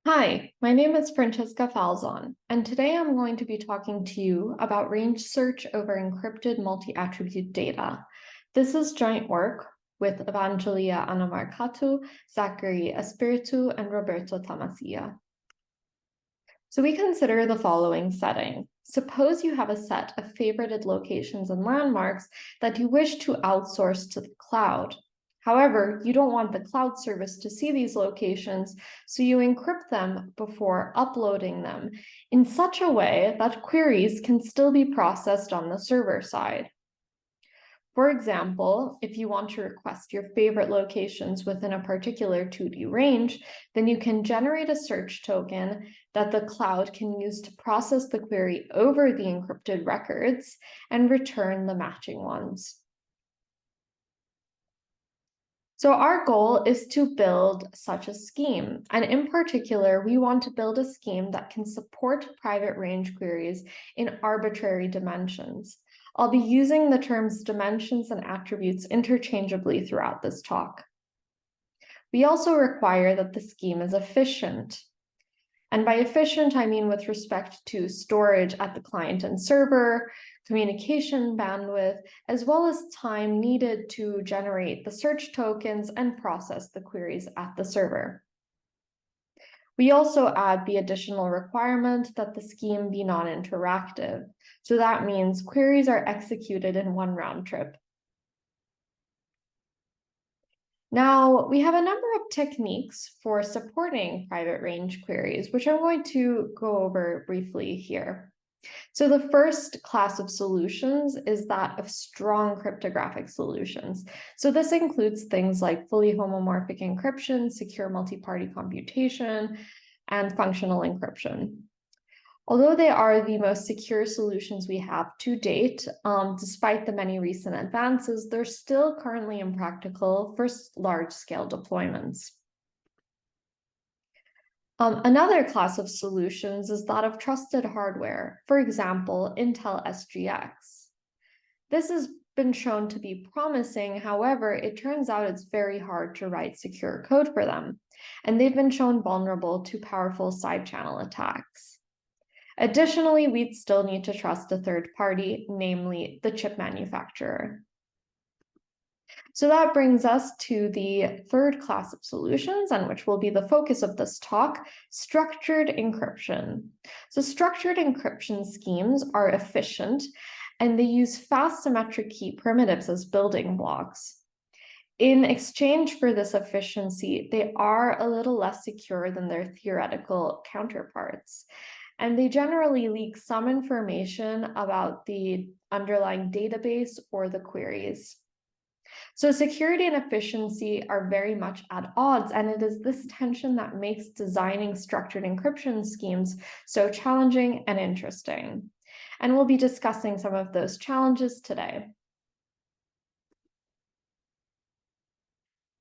Hi, my name is Francesca Falzon, and today I'm going to be talking to you about range search over encrypted multi-attribute data. This is joint work with Evangelia Anamarcatu, Zachary Espiritu, and Roberto Tamasia. So we consider the following setting. Suppose you have a set of favorited locations and landmarks that you wish to outsource to the cloud. However, you don't want the cloud service to see these locations, so you encrypt them before uploading them in such a way that queries can still be processed on the server side. For example, if you want to request your favorite locations within a particular 2D range, then you can generate a search token that the cloud can use to process the query over the encrypted records and return the matching ones. So our goal is to build such a scheme. And in particular, we want to build a scheme that can support private range queries in arbitrary dimensions. I'll be using the terms dimensions and attributes interchangeably throughout this talk. We also require that the scheme is efficient. And by efficient, I mean with respect to storage at the client and server, communication bandwidth, as well as time needed to generate the search tokens and process the queries at the server. We also add the additional requirement that the scheme be non-interactive. So that means queries are executed in one round trip. Now, we have a number of techniques for supporting private range queries, which I'm going to go over briefly here. So the first class of solutions is that of strong cryptographic solutions. So this includes things like fully homomorphic encryption, secure multi-party computation, and functional encryption. Although they are the most secure solutions we have to date, despite the many recent advances, they're still currently impractical for large-scale deployments. Another class of solutions is that of trusted hardware, for example, Intel SGX. This has been shown to be promising, however, it turns out it's very hard to write secure code for them, and they've been shown vulnerable to powerful side-channel attacks. Additionally, we'd still need to trust a third party, namely the chip manufacturer. So that brings us to the third class of solutions, and which will be the focus of this talk, structured encryption. So structured encryption schemes are efficient, and they use fast symmetric key primitives as building blocks. In exchange for this efficiency, they are a little less secure than their theoretical counterparts. And they generally leak some information about the underlying database or the queries. So security and efficiency are very much at odds, and it is this tension that makes designing structured encryption schemes so challenging and interesting. And we'll be discussing some of those challenges today.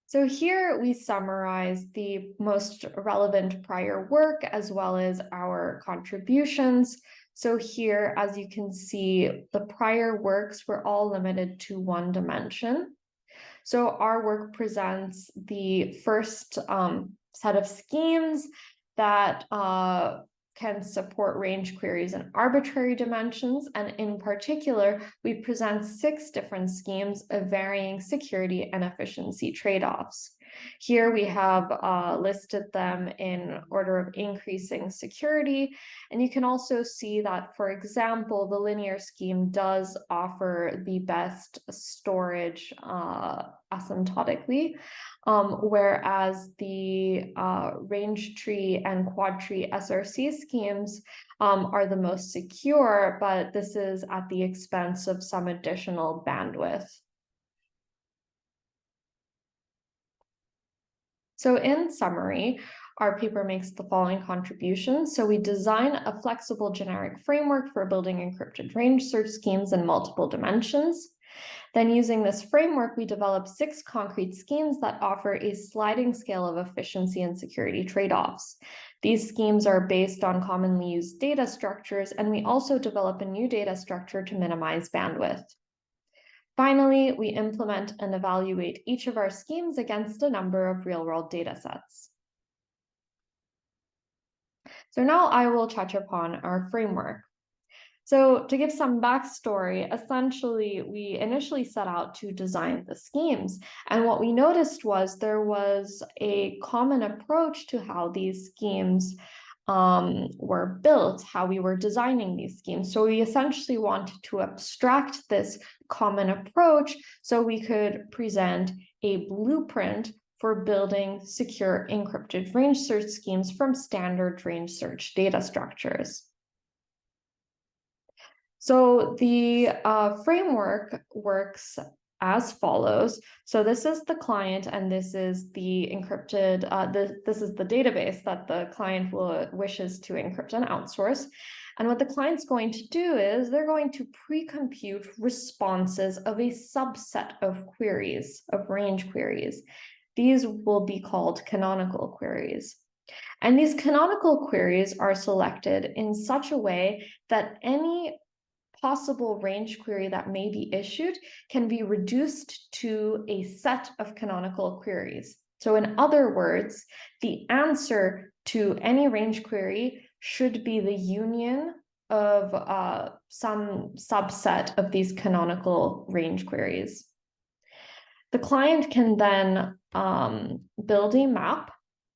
So here we summarize the most relevant prior work as well as our contributions. So here, as you can see, the prior works were all limited to one dimension. So our work presents the first set of schemes that can support range queries in arbitrary dimensions. And in particular, we present 6 different schemes of varying security and efficiency trade-offs. Here we have listed them in order of increasing security. And you can also see that, for example, the linear scheme does offer the best storage asymptotically, whereas the range tree and quad tree SRC schemes are the most secure, but this is at the expense of some additional bandwidth. So in summary, our paper makes the following contributions. So we design a flexible generic framework for building encrypted range search schemes in multiple dimensions. Then using this framework, we develop 6 concrete schemes that offer a sliding scale of efficiency and security trade-offs. These schemes are based on commonly used data structures, and we also develop a new data structure to minimize bandwidth. Finally, we implement and evaluate each of our schemes against a number of real-world data sets. So now I will touch upon our framework. So to give some backstory, essentially, we initially set out to design the schemes. And what we noticed was there was a common approach to how these schemes were built, how we were designing these schemes. So we essentially wanted to abstract this common approach so we could present a blueprint for building secure encrypted range search schemes from standard range search data structures. So the framework works as follows. So this is the client, and this is the encrypted, this is the database that the client wishes to encrypt and outsource. And what the client's going to do is they're going to pre-compute responses of a subset of queries, of range queries. These will be called canonical queries. And these canonical queries are selected in such a way that any possible range query that may be issued can be reduced to a set of canonical queries. So in other words, the answer to any range query should be the union of some subset of these canonical range queries. The client can then build a map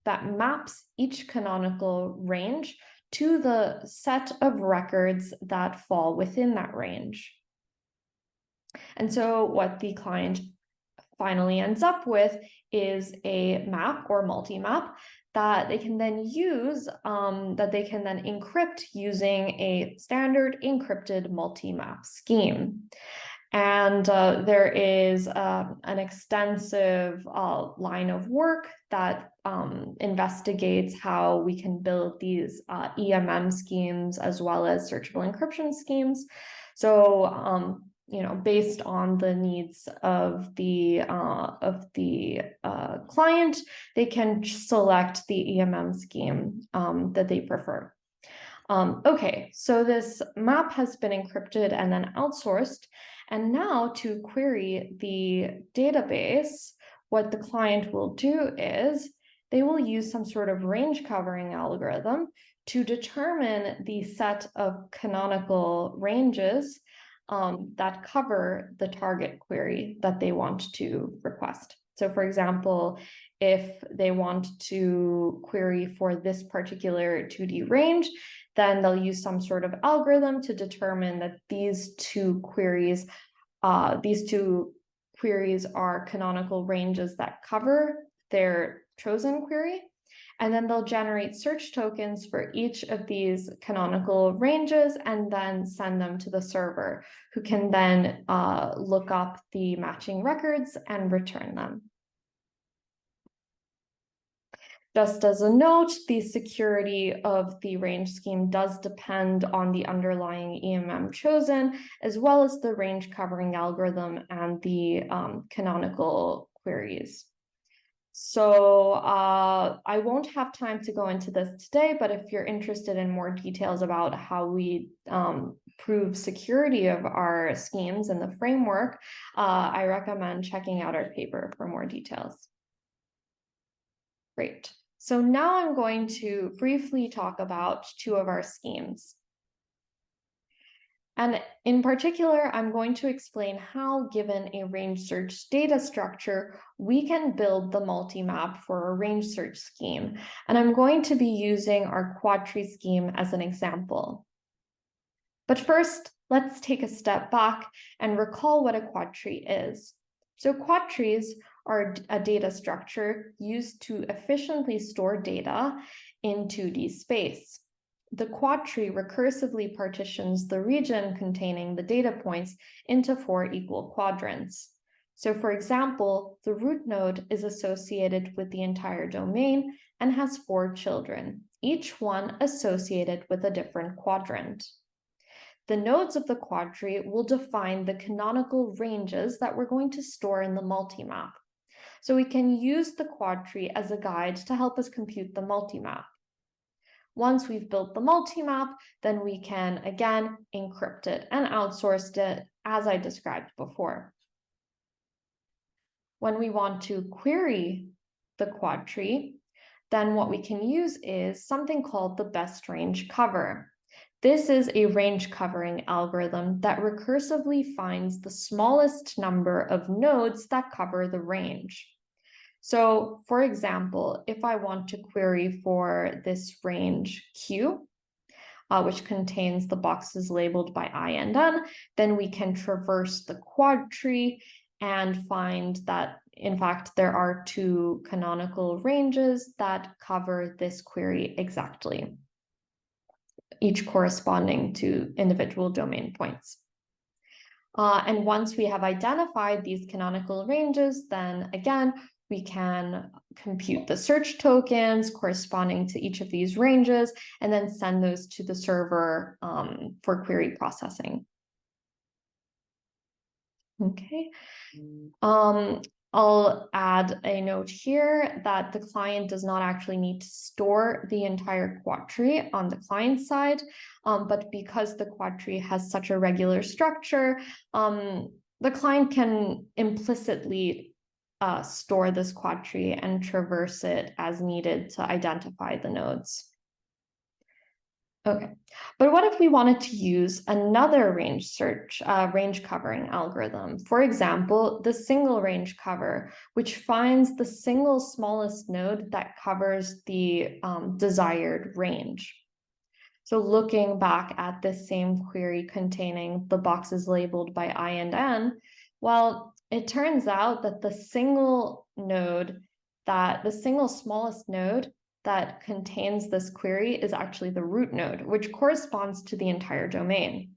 that maps each canonical range to the set of records that fall within that range. And so what the client finally ends up with is a map or multi-map that they can then use, that they can then encrypt using a standard encrypted multi-map scheme. And there is an extensive line of work that investigates how we can build these EMM schemes as well as searchable encryption schemes. So, based on the needs of the client, they can select the EMM scheme that they prefer. Okay, so this map has been encrypted and then outsourced. And now to query the database, what the client will do is they will use some sort of range covering algorithm to determine the set of canonical ranges that cover the target query that they want to request. So for example, if they want to query for this particular 2D range, then they'll use some sort of algorithm to determine that these two queries are canonical ranges that cover their chosen query. And then they'll generate search tokens for each of these canonical ranges and then send them to the server, who can then look up the matching records and return them. Just as a note, the security of the range scheme does depend on the underlying EMM chosen, as well as the range covering algorithm and the canonical queries. So I won't have time to go into this today, but if you're interested in more details about how we prove security of our schemes and the framework, I recommend checking out our paper for more details. Great. So now I'm going to briefly talk about two of our schemes. And in particular, I'm going to explain how, given a range search data structure, we can build the multi-map for a range search scheme. And I'm going to be using our quadtree scheme as an example. But first, let's take a step back and recall what a quadtree is. So quadtrees are a data structure used to efficiently store data in 2D space. The quadtree recursively partitions the region containing the data points into 4 equal quadrants. So for example, the root node is associated with the entire domain and has 4 children, each one associated with a different quadrant. The nodes of the quadtree will define the canonical ranges that we're going to store in the multi-map. So we can use the quadtree as a guide to help us compute the multi-map. Once we've built the multi-map, then we can, again, encrypt it and outsource it as I described before. When we want to query the quadtree, then what we can use is something called the best range cover. This is a range covering algorithm that recursively finds the smallest number of nodes that cover the range. So for example, if I want to query for this range Q, which contains the boxes labeled by I and N, then we can traverse the quad tree and find that, in fact, there are two canonical ranges that cover this query exactly, each corresponding to individual domain points. And once we have identified these canonical ranges, then again, we can compute the search tokens corresponding to each of these ranges, and then send those to the server for query processing. Okay. I'll add a note here that the client does not actually need to store the entire quad tree on the client side, but because the quad tree has such a regular structure, the client can implicitly store this quad tree and traverse it as needed to identify the nodes. Okay, but what if we wanted to use another range covering algorithm? For example, the single range cover, which finds the single smallest node that covers the desired range. So looking back at this same query containing the boxes labeled by I and N, well, it turns out that the single smallest node that contains this query is actually the root node, which corresponds to the entire domain.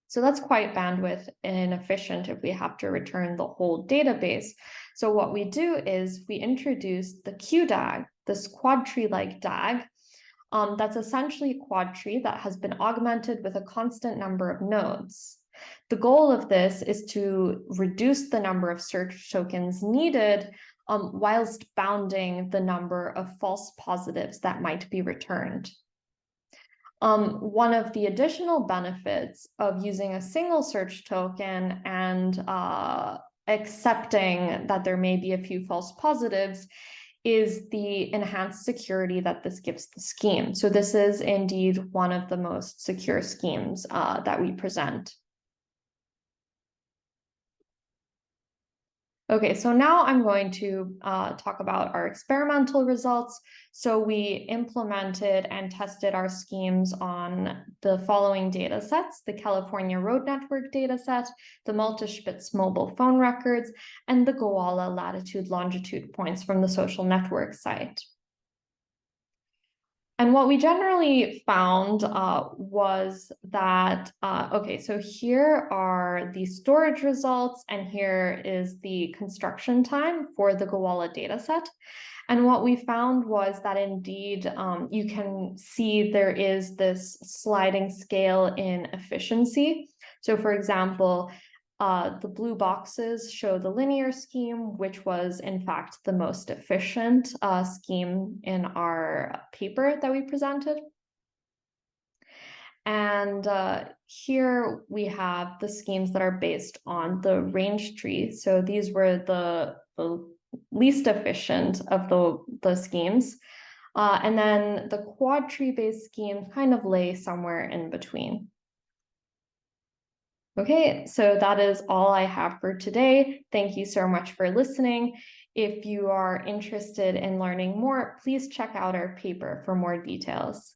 So that's quite bandwidth inefficient if we have to return the whole database. So what we do is we introduce the QDAG, this quad tree-like DAG, that's essentially a quad tree that has been augmented with a constant number of nodes. The goal of this is to reduce the number of search tokens needed whilst bounding the number of false positives that might be returned. One of the additional benefits of using a single search token and accepting that there may be a few false positives is the enhanced security that this gives the scheme. So this is indeed one of the most secure schemes that we present. Okay, so now I'm going to talk about our experimental results. So we implemented and tested our schemes on the following data sets: the California Road Network data set, the Multispitz mobile phone records, and the Gowalla latitude-longitude points from the social network site. And what we generally found was that, okay, so here are the storage results, and here is the construction time for the Gowalla dataset. And what we found was that indeed, you can see there is this sliding scale in efficiency. So for example, the blue boxes show the linear scheme, which was in fact the most efficient scheme in our paper that we presented. And here we have the schemes that are based on the range tree. So these were the least efficient of the schemes. And then the quad tree based schemes kind of lay somewhere in between. Okay, so that is all I have for today. Thank you so much for listening. If you are interested in learning more, please check out our paper for more details.